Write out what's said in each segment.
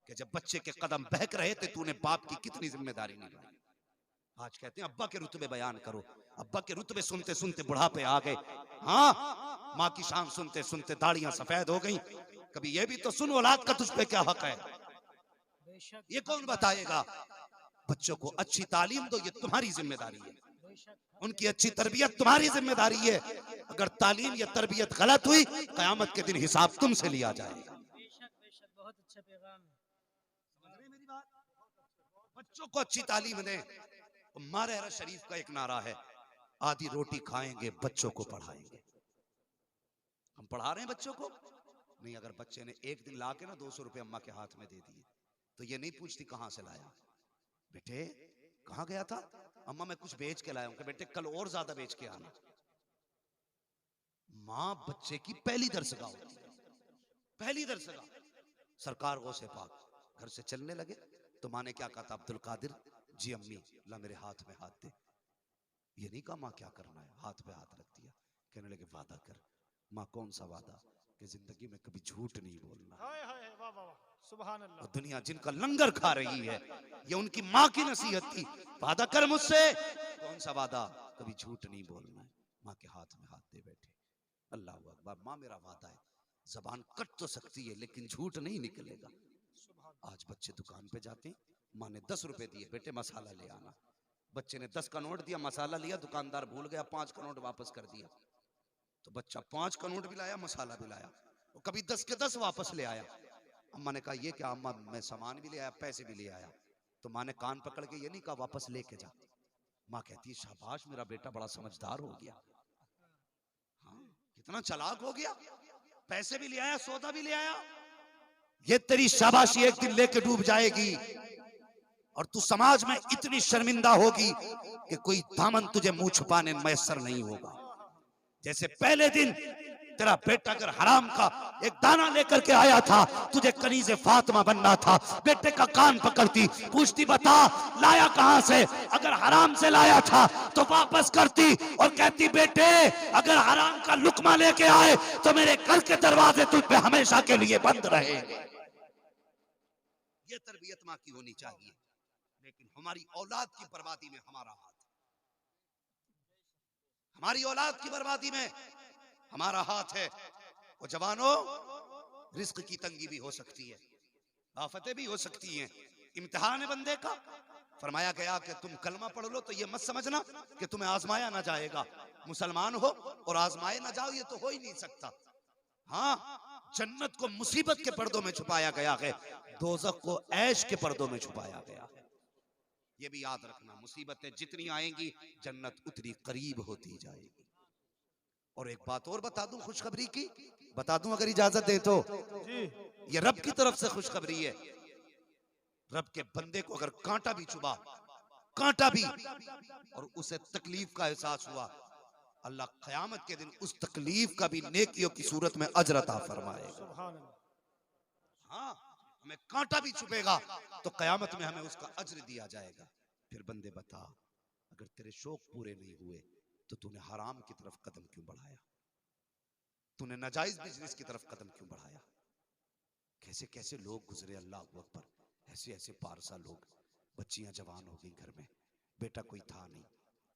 कि जब बच्चे के कदम बहक रहे थे तूने बाप की कितनी जिम्मेदारी निभाई। आज कहते हैं अब्बा के रुतबे बयान करो, अब्बा के रुतबे सुनते सुनते बुढ़ापे आ गए। हाँ, माँ की शान सुनते सुनते दाढ़ियां सफेद हो गई। कभी ये भी तो सुन औलाद का तुझ पे क्या हक है, ये कौन बताएगा। बच्चों को अच्छी तालीम दो, ये तुम्हारी जिम्मेदारी है। उनकी अच्छी तरबियत तुम्हारी जिम्मेदारी है। अगर तालीम या तरबियत गलत हुई, कयामत के दिन हिसाब तुमसे लिया जाएगा। बहुत अच्छा पैगाम है। समझ रहे मेरी बात? बच्चों को अच्छी तालीम दें। मारहरा शरीफ का एक नारा है, आधी रोटी खाएंगे बच्चों को पढ़ाएंगे। हम पढ़ा रहे हैं बच्चों को नहीं। अगर बच्चे ने एक दिन लाके ना 200 रुपए अम्मा के हाथ में दे दिए तो ये नहीं पूछती कहां से लाया। बेटे कहां गया था? अम्मा मैं कुछ बेच के लाया हूं। बेटे कल और ज्यादा बेच के आना। मां बच्चे की पहली दरसगाह होती है, पहली दरसगाह। सरकार गौसे पाक घर से चलने लगे तो माँ ने क्या कहा था? अब्दुल कादिर जी अम्मी ला मेरे हाथ में हाथ दे। ये नहीं कहा माँ क्या करना है, हाथ पे हाथ रख दिया। कहने लगे वादा कर। माँ कौन सा वादा? कि जिंदगी में कभी झूठ नहीं बोलना। हाय हाय वाह वाह वाह, सुभान अल्लाह। और दुनिया जिनका लंगर खा रही है, ये उनकी माँ की नसीहत थी। वादा कर मुझसे। कौन सा वादा? कभी झूठ नहीं बोलना है। माँ के हाथ में हाथ दे बैठे। अल्लाह अकबर। माँ मेरा वादा है, जबान कट तो सकती है लेकिन झूठ नहीं निकलेगा। आज बच्चे दुकान पे जाते हैं, माँ ने 10 रुपए दिए, बेटे मसाला ले आना। बच्चे ने 10 का नोट दिया, मसाला लिया, दुकानदार भूल गया, 5 का नोट वापस कर दिया। तो बच्चा 5 का नोट भी लाया, मसाला भी लाया, और कभी 10 के 10 वापस ले आया। अम्मा ने कहा ये क्या? अम्मा मैं सामान भी ले आया, पैसे भी ले आया। तो माँ ने कान पकड़ के ये नहीं कहा वापस लेके जा। माँ कहती है शाबाश मेरा बेटा बड़ा समझदार हो गया। हाँ, कितना चालाक हो गया, पैसे भी ले आया, सौदा भी ले आया। ये तेरी शाबाशी एक दिन लेके डूब जाएगी और तू समाज में इतनी शर्मिंदा होगी कि कोई दामन तुझे मुंह छुपाने मैसर नहीं होगा। जैसे पहले दिन तेरा बेटा अगर हराम का एक दाना लेकर के आया था, तुझे कनीज़े फातिमा बनना था। बेटे का कान पकड़ती, पूछती बता लाया कहां से? अगर हराम से लाया था तो वापस करती और कहती बेटे अगर हराम का लुकमा लेके आए तो मेरे घर के दरवाजे तुझ पे हमेशा के लिए बंद रहेंगे। ये तरबियत मां की होनी चाहिए। लेकिन हमारी औलाद की बर्बादी में हमारा हाथ, हमारी औलाद की बर्बादी में हमारा हाथ है। और जवानों, रिस्क की तंगी भी हो सकती है, आफतें भी हो सकती हैं, इम्तिहान है बंदे का। फरमाया गया कि तुम कलमा पढ़ लो तो ये मत समझना कि तुम्हें आजमाया ना जाएगा। मुसलमान हो और आजमाए ना जाओ, ये तो हो ही नहीं सकता। हाँ, जन्नत को मुसीबत के पर्दों में छुपाया गया है, दोज़ख को ऐश के पर्दों में छुपाया गया है। ये भी याद रखना, मुसीबतें जितनी आएंगी जन्नत उतनी करीब होती जाएगी। और एक बात और बता दूं, खुशखबरी की बता दूं अगर इजाजत दे तो। ये रब की तरफ से खुशखबरी है। रब के बंदे को अगर कांटा भी चुभा, कांटा भी, और उसे तकलीफ का एहसास हुआ, अल्लाह क़यामत के दिन उस तकलीफ का भी नेकियों की सूरत में अजर अता फरमाएगा। हाँ, हमें कांटा भी चुभेगा तो क़यामत में हमें उसका अजर दिया जाएगा। फिर बंदे बता, अगर तेरे शौक पूरे नहीं हुए तो तूने हराम की तरफ कदम क्यों बढ़ाया? तूने नाजायज बिजनेस की तरफ कदम क्यों बढ़ाया? कैसे कैसे लोग गुजरे, अल्लाह अकबर। ऐसे ऐसे पारसा लोग, बच्चियां जवान हो गई घर में, बेटा कोई था नहीं,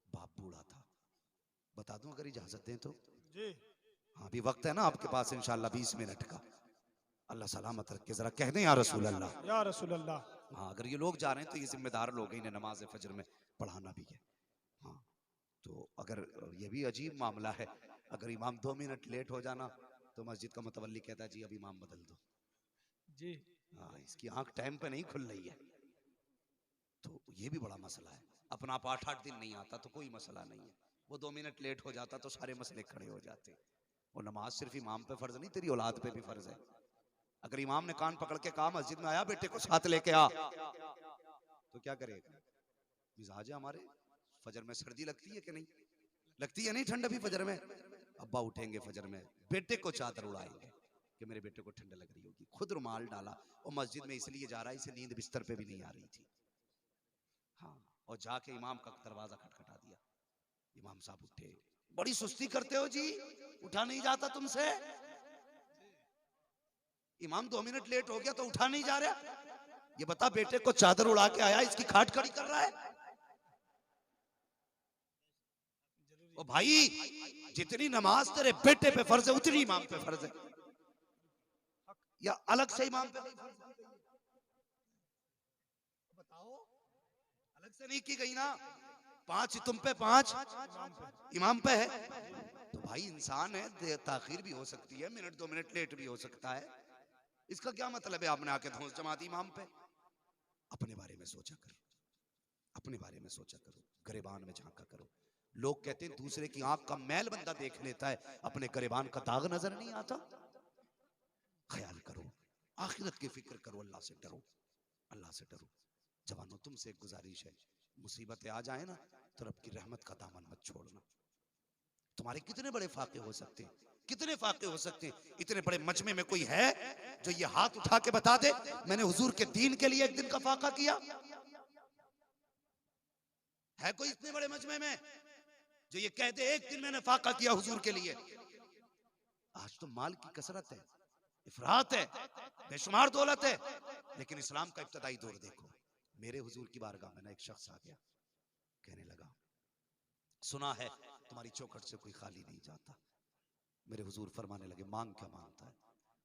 बाप बूढ़ा था। बता दूं अगर इजाजत दें तो जी। हाँ, अभी वक्त है ना आपके पास इंशाल्लाह 20 मिनट का। अल्लाह सलामत रखे, जरा कह दें या रसूल अल्लाह, या रसूल अल्लाह। हाँ, अगर ये लोग जा रहे हैं तो ये जिम्मेदार लोग हैं, इन्हें नमाज फजर में पढ़ाना भी है। हाँ, तो अगर ये भी अजीब मामला है, अगर इमाम 2 मिनट लेट हो जाना तो मस्जिद का मुतवल्ली कहता है जी अब इमाम बदल दो जी। हाँ, इसकी आंख टाइम पे नहीं खुल रही है। तो ये भी बड़ा मसला है। अपना आप 8-8 दिन नहीं आता तो कोई मसला नहीं है, वो 2 मिनट लेट हो जाता तो सारे मसले खड़े हो जाते। वो नमाज सिर्फ इमाम पे फर्ज नहीं, तेरी औलाद पे भी फर्ज है। अगर इमाम ने कान पकड़ के कहा मस्जिद में आया बेटे को साथ लेके आ, तो क्या करेगा? मिजाज है हमारे, फजर में सर्दी लगती है कि नहीं लगती है? नहीं, ठंड अभी फजर में। अब्बा उठेंगे फजर में, बेटे को चादर उड़ाएंगे कि मेरे बेटे को ठंड लग रही होगी, खुद रुमाल डाला और मस्जिद में इसलिए जा रहा है, इसे नींद बिस्तर पे भी नहीं आ रही थी। हाँ, और जाके इमाम का दरवाजा खटखटा दिया। इमाम साहब उठे, बड़ी सुस्ती करते हो जी, उठा नहीं जाता तुमसे? इमाम 2 मिनट लेट हो गया तो उठा नहीं जा रहा? ये बता, बेटे को चादर उड़ा के आया, इसकी खाट खड़ी कर रहा है। ओ भाई, जितनी नमाज तेरे बेटे पे फर्ज है उतनी इमाम पे फर्ज है, या अलग से इमाम पे बताओ? अलग से नहीं की गई ना, 5 तुम पे 5 इमाम पे है। तो भाई इंसान है, ताखीर भी हो सकती है, मिनट 2 मिनट लेट भी हो सकता है। इसका क्या मतलब है आपने आके धौंस जमा दी इमाम पे? अपने बारे में सोचा करो, अपने बारे में सोचा करो, गिरेबान में झांका करो। लोग कहते हैं दूसरे की आंख का मैल बंदा देख लेता है, अपने गिरेबान का दाग नजर नहीं आता। ख्याल करो, आखिरत की फिक्र करो, अल्लाह से डरो, अल्लाह से डरो। जवानों, तुमसे एक गुजारिश है, मुसीबतें आ जाए ना तो रब की रहमत का दामन मत छोड़ना। तुम्हारे कितने बड़े फाके हो सकते हैं, कितने फाके हो सकते हैं। इतने बड़े मजमे में कोई है जो ये हाथ उठा के बता दे मैंने हुजूर के दीन के लिए एक दिन का फाका किया? है कोई इतने बड़े मजमे में जो ये कह दे एक दिन मैंने फाका किया हुजूर के लिए? आज तो माल की कसरत है, इफरात है, बेशुमार दौलत है, लेकिन इस्लाम का इब्तदाई दौर देखो। मेरे हुजूर की बारगाह में ना एक शख्स आ गया, कहने लगा, सुना है तुम्हारी चौखट से कोई खाली नहीं जाता। मेरे हुजूर फरमाने लगे, मांग क्या मांगता है?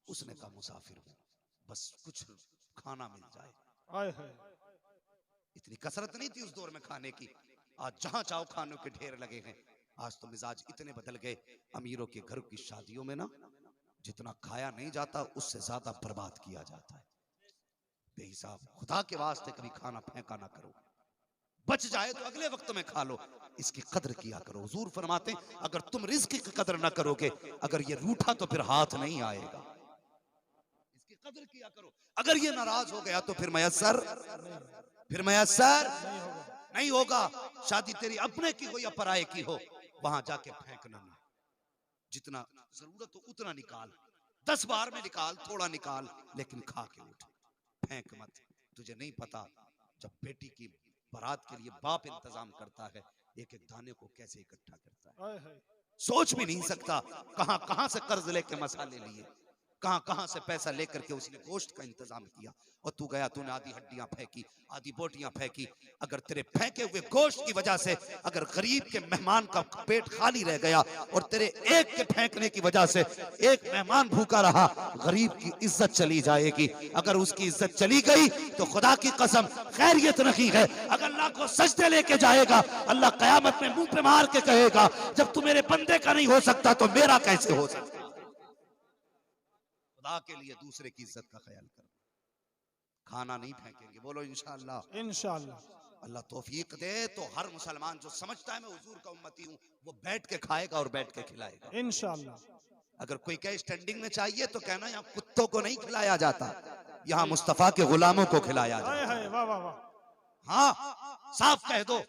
उसने कहा, मुसाफिर हूं, बस कुछ खाना मिल जाए। इतनी कसरत नहीं थी उस दौर में खाने की, आज जहां चाहो खानों के ढेर लगे हैं। आज तो मिजाज इतने बदल गए, अमीरों के घर की शादियों में ना जितना खाया नहीं जाता उससे ज्यादा बर्बाद किया जाता है बेहिसाब। खुदा के वास्ते कभी खाना फेंका ना करो, बच जाए तो अगले वक्त में खा लो, इसकी कदर किया करो। हुजूर फरमाते हैं अगर तुम रिज़्क की कदर ना करोगे, अगर ये रूठा तो फिर हाथ नहीं आएगा। इसकी कदर किया करो, अगर ये नाराज हो गया तो फिर मयस्सर नहीं होगा। शादी तेरी अपने की हो या पराये की हो, वहां जाके फेंकना ना, जितना जरूरत हो उतना निकाल, 10 बार में निकाल, थोड़ा निकाल, लेकिन खा के उठ, फेंक मत। तुझे नहीं पता जब बेटी की बारात के लिए बाप इंतजाम करता है, एक एक दाने को कैसे इकट्ठा करता है, सोच भी नहीं सकता। कहां कहां से कर्ज लेके मसाले लिए, कहां कहां से पैसा लेकर के उसने गोश्त का इंतजाम किया, और तू गया, तूने आधी हड्डियां फेंकी, आधी बोटियां फेंकी। अगर तेरे फेंके हुए गोश्त की वजह से अगर गरीब के मेहमान का पेट खाली रह गया, और तेरे एक के फेंकने की वजह से एक मेहमान भूखा रहा, गरीब की इज्जत चली जाएगी। अगर उसकी इज्जत चली गई तो खुदा की कसम खैरियत नहीं है। अगर अल्लाह को सजदे लेके जाएगा, अल्लाह कयामत में मुंह पे मार के कहेगा, जब तू मेरे बंदे का नहीं हो सकता तो मेरा कैसे हो सकता? खुदा के लिए दूसरे की इज्जत का ख्याल करो। खाना नहीं फेंकेंगे, बोलो इंशाअल्लाह। इंशाअल्लाह अल्लाह तौफीक दे तो हर मुसलमान जो समझता है मैं हुजूर का उम्मती हूँ, वो बैठ के खाएगा और बैठ के खिलाएगा इंशाअल्लाह। अगर कोई कहे स्टैंडिंग में चाहिए तो कहना यहाँ कुत्तों को नहीं खिलाया जाता, यहाँ मुस्तफा के गुलामों को खिलाया जाता है। हाँ, साफ कह दो,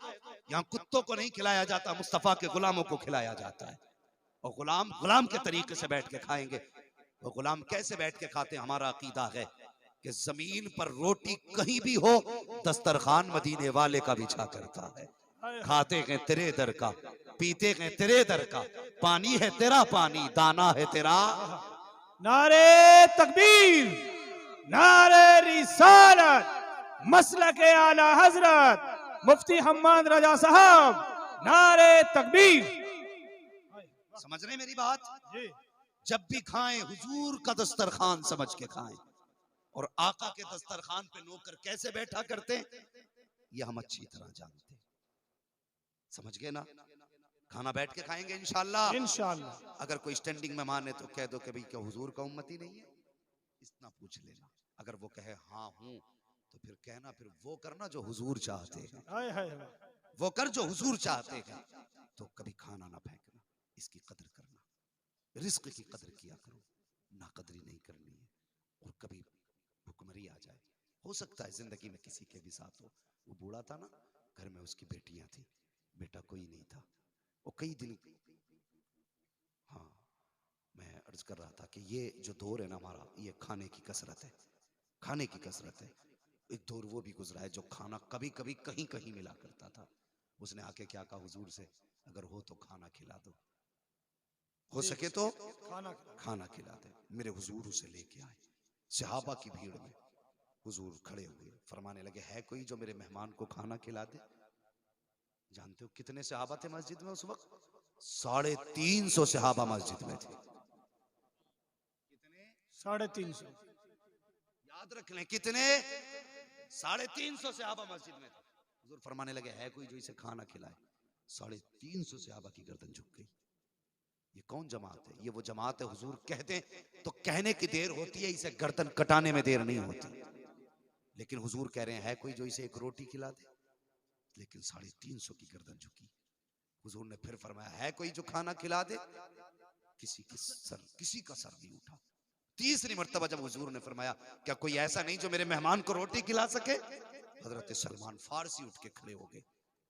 यहाँ कुत्तों को नहीं खिलाया जाता, मुस्तफा के गुलामों को खिलाया जाता है। और गुलाम गुलाम के तरीके से बैठ के खाएंगे। वो गुलाम कैसे बैठ के खाते हैं? हमारा अकीदा है कि जमीन पर रोटी कहीं भी हो, दस्तरखान मदीने वाले का बिछा करता है। खाते हैं तेरे दर का, पीते हैं तेरे दर का, पानी है तेरा पानी, दाना है तेरा। नारे तकबीर, नारे रिसालत, मसलके आला हजरत मुफ्ती हम्माद रजा साहब, नारे तकबीर। समझ रहे मेरी बात? जब भी खाएं हुजूर का दस्तरखान समझ के खाएं। और आका के दस्तरखान पे नौकर कैसे बैठा करते हैं ये हम अच्छी तरह जानते हैं। समझ गए ना? खाना बैठ के खाएंगे इंशाअल्लाह। इंशाअल्लाह। अगर कोई स्टैंडिंग में माने तो कह दो कि भाई क्या हुजूर का उम्मती नहीं है, इतना पूछ लेना। अगर वो कहे हाँ हूं तो फिर कहना फिर वो करना जो हुजूर चाहते हैं, वो कर जो हुजूर चाहते हैं। तो कभी खाना ना फेंकना, इसकी कदर करना, रिस्क की कदर किया करो, नाकदरी नहीं करनी है। और कभी भुखमरी आ जाए, हो सकता है जिंदगी में किसी के भी साथ हो। वो बूढ़ा था ना, घर में उसकी बेटियां थी, बेटा कोई नहीं था, वो कई दिन। हाँ, मैं अर्ज कर रहा था कि ये जो दौर है ना हमारा, ये खाने की कसरत है, खाने की कसरत है। एक दौर वो भी गुजरा है जो खाना कभी कभी कहीं कहीं मिला करता था। उसने आके क्या कहा हुजूर से, अगर हो तो खाना खिला दो, हो सके तो खाना खिला दे। मेरे हुजूर उसे लेके आए, सहाबा की भीड़ में हुजूर खड़े हुए, फरमाने लगे, है कोई जो मेरे मेहमान को खाना खिला दे? जानते हो कितने सहाबा थे मस्जिद में उस वक्त? 350 सहाबा मस्जिद में थे। कितने? 350। याद रख लें, कितने? 350 सहाबा मस्जिद में थे। हुजूर फरमाने लगे, है कोई जो इसे खाना खिलाए? 350 सहाबा की गर्दन झुक गई। ये कौन जमात है? ये वो जमात है, हुजूर कहते तो कहने की देर होती है, इसे गर्दन कटाने में देर नहीं होती। लेकिन हुजूर कह रहे हैं, है कोई जो इसे एक रोटी खिला दे? लेकिन 350 की गर्दन झुकी। हुजूर ने फिर फरमाया, है कोई जो खाना खिला दे? किसी का सर नहीं उठा। तीसरी मर्तबा जब हुजूर ने फरमाया, क्या कोई ऐसा नहीं जो मेरे मेहमान को रोटी खिला सके? हजरत सलमान फारसी उठ के खड़े हो गए,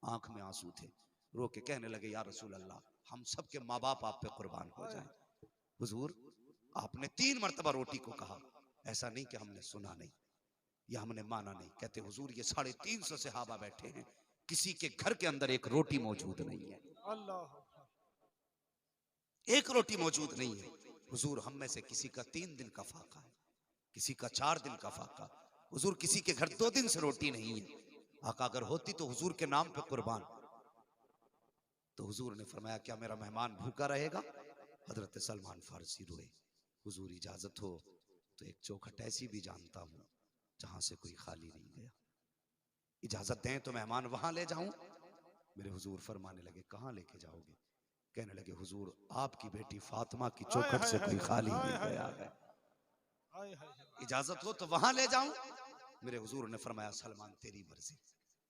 आंख में आंसू थे, रो के कहने लगे, या रसूल अल्लाह, हम सब के माँ बाप आप पे कुर्बान हो जाएं। हुजूर, आपने 3 मर्तबा रोटी को कहा, ऐसा नहीं कि हमने सुना नहीं या हमने माना नहीं। कहते हुजूर, ये 350 सहाबा बैठे हैं, किसी के घर के अंदर एक रोटी मौजूद नहीं है, एक रोटी मौजूद नहीं है। हुजूर, हम में से किसी का 3 दिन का फाका है, किसी का 4 दिन का फाका। हुजूर, किसी के घर 2 दिन से रोटी नहीं है। आका, अगर होती तो हुजूर के नाम पे कुर्बान। तो हुजूर ने फरमाया, क्या मेरा मेहमान भूखा रहेगा? हजरत सलमान फारसी रोए। हुजूर, इजाजत हो तो एक चौखट ऐसी भी जानता हूं जहां से कोई खाली नहीं गया, इजाजत दें तो मेहमान वहां ले जाऊं? मेरे हुजूर फरमाने लगे, कहां लेके जाओगे? कहने लगे, हुजूर, आपकी बेटी फातिमा की चौखट से कोई खाली नहीं गया है, इजाजत हो तो वहां ले जाऊं? मेरे हुजूर ने फरमाया, सलमान तेरी मर्जी।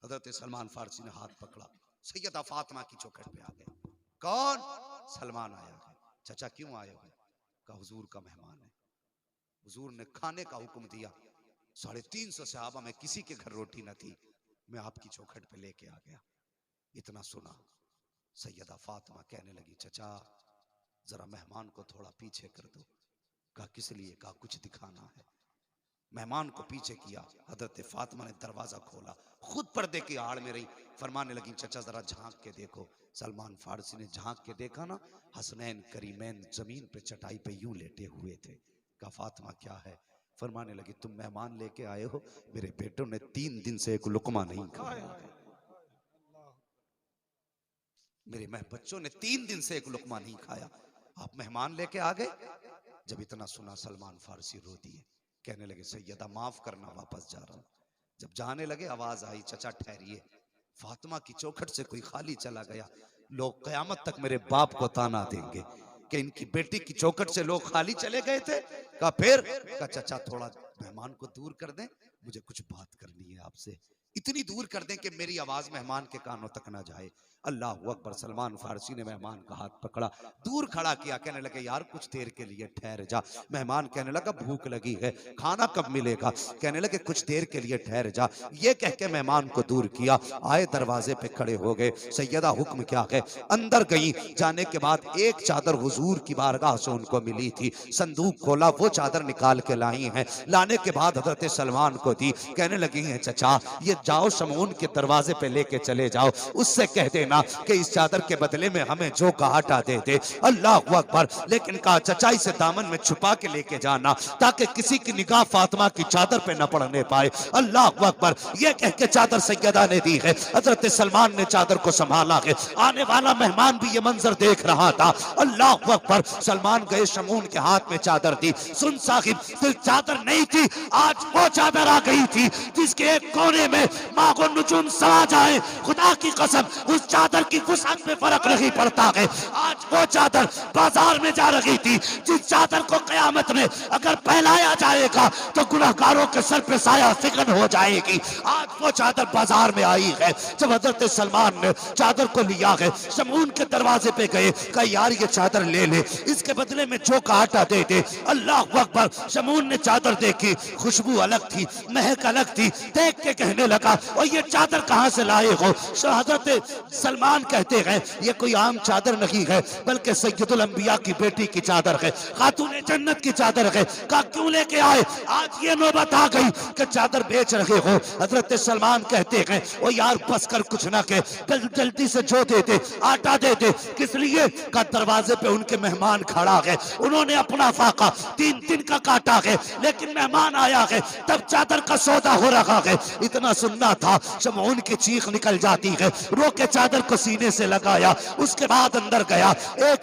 हजरत सलमान फारसी ने हाथ पकड़ा, सैयदा फातिमा की चौखट पे आ गए। कौन? सलमान आया है। चाचा क्यों आए हो? कहा, हुजूर का मेहमान है। हुजूर ने खाने का हुक्म दिया। 350 सहाबा में किसी के घर रोटी न थी, मैं आपकी चौखट पे लेके आ गया। इतना सुना, सैयदा फातिमा कहने लगी, चचा जरा मेहमान को थोड़ा पीछे कर दो। कहा, किस लिए? कहा, कुछ दिखाना है। मेहमान को पीछे किया, हजरत फातिमा ने दरवाजा खोला, खुद पर्दे की आड़ में रही, फरमाने लगी, चचा जरा झांक के देखो। सलमान फारसी ने झांक के देखा ना, हसनैन करीमैन जमीन पे चटाई पे यूं लेटे हुए थे। कहा, फातिमा क्या है? फरमाने लगी, तुम मेहमान लेके आए हो, मेरे बेटों ने 3 दिन से एक लुकमा नहीं खाया, मेरे बच्चों ने 3 दिन से एक लुकमा नहीं खाया, आप मेहमान लेके आ गए। जब इतना सुना, सलमान फारसी रो दिए, कहने लगे, सैयदा माफ करना, वापस जा रहा हूं। जब जाने लगे, आवाज आई, चचा ठहरिए, फातिमा की चौखट से कोई खाली चला गया, लोग कयामत तक मेरे बाप को ताना देंगे कि इनकी बेटी की चौखट से लोग खाली चले गए थे। कहा, फिर? कहा, चचा थोड़ा मेहमान को दूर कर दें, मुझे कुछ बात करनी है आपसे, इतनी दूर कर दें कि मेरी आवाज मेहमान के कानों तक ना जाए। अल्लाह अकबर। सलमान फारसी ने मेहमान का हाथ पकड़ा, दूर खड़ा किया, कहने लगे, यार कुछ देर के लिए ठहर जा। मेहमान कहने लगा, भूख लगी है, खाना कब मिलेगा? कहने लगे, कुछ देर के लिए ठहर जा। ये कह के मेहमान को दूर किया, आए दरवाजे पे खड़े हो गए। सैयदा हुक्म क्या है? अंदर गई, जाने के बाद एक चादर हुजूर की बारगाह से उनको मिली थी, संदूक खोला, वो चादर निकाल के लाई हैं, लाने के बाद हजरत सलमान को दी। कहने लगी हैं, चचा ये जाओ शमून के दरवाजे पे लेके चले जाओ, उससे कह देना कि इस चादर के बदले में हमें जो का आटा दे दे। अल्लाह अकबर। लेकिन कहा, चचा इसे दामन में छुपा के लेके जाना, ताकि किसी की निगाह फातिमा की चादर पे न पड़ने पाए। अल्लाह अकबर। ये कह के चादर सैयदा ने दी है, हजरत सलमान ने चादर को संभाला है। आने वाला मेहमान भी ये मंजर देख रहा था। अल्लाह अकबर। सलमान गए, शमून के हाथ में चादर दी। सुन साहिब, सिर्फ चादर नहीं थी, आज वो चादर आ गई थी जिसके एक कोने में मागो नुजूम समा जाए, खुदा की कसम उस चादर की वुसअत में फर्क नहीं पड़ता है। आज वो चादर बाजार में जा रही थी, जिस चादर को कयामत में अगर फैलाया जाएगा तो गुनाहगारों के सर पे साया फिकन हो जाएगी। आज वो चादर बाजार में आई है। जब हजरत सलमान ने चादर को लिया है, शमून के दरवाजे पे गए, कहा, यार ये चादर ले ले, इसके बदले में जो का आटा दे दे। अल्लाह अकबर। शमून ने चादर देखी, खुशबू अलग थी, महक अलग थी, देख के कहने लगा, था और ये चादर कहां से लाए हो? हजरत सलमान कहते हैं ये कोई आम चादर नहीं है, बल्कि सैयदुल अंबिया की बेटी की चादर है, खातूने जन्नत की चादर है। कहा क्यों लेके आए? आज ये नौबत आ गई कि चादर बेच रहे हो। हजरत सलमान कहते हैं ओ यार बस कर, कुछ ना कह, जल्दी से जो देते आटा दे दे। किस लिए? का दरवाजे पे उनके मेहमान खड़ा है, उन्होंने अपना फाका 3 दिन का काटा है, लेकिन मेहमान आया है तब चादर का सौदा हो रहा है। इतना सुनना था, शमऊन की चीख निकल जाती है, रो के चादर को सीने से लगाया, उसके बाद अंदर गया, एक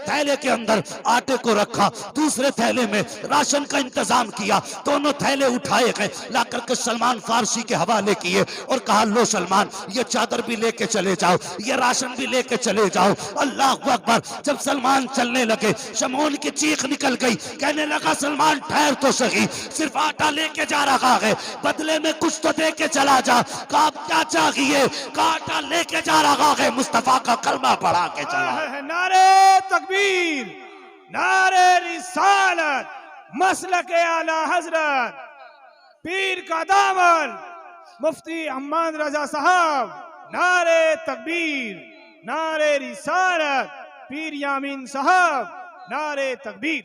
थैले के अंदर आटे को रखा, दूसरे थैले में राशन का इंतजाम किया, दोनों थैले उठाए गए, ला करके सलमान फारसी के हवाले किए और कहा लो सलमान ये चादर भी लेके चले जाओ, ये राशन भी लेके चले जाओ। अल्लाह अकबर। जब सलमान चलने लगे शमऊन की चीख निकल गई, कहने लगा सलमान ठहर तो सही, सिर्फ आटा लेके जा रहा है, बदले में कुछ तो दे के चला जा। कहा क्या चाहिए? कहा आटा लेके जा रहा है, मुस्तफा का कलमा पढ़ा के चला। नारे तकबीर, नारे रिसालत, मसलके आला हजरत, पीर का दामन मुफ्ती हम्माद रजा साहब। नारे तकबीर, नारे रिसालत, पीर यामीन साहब, नारे तकबीर।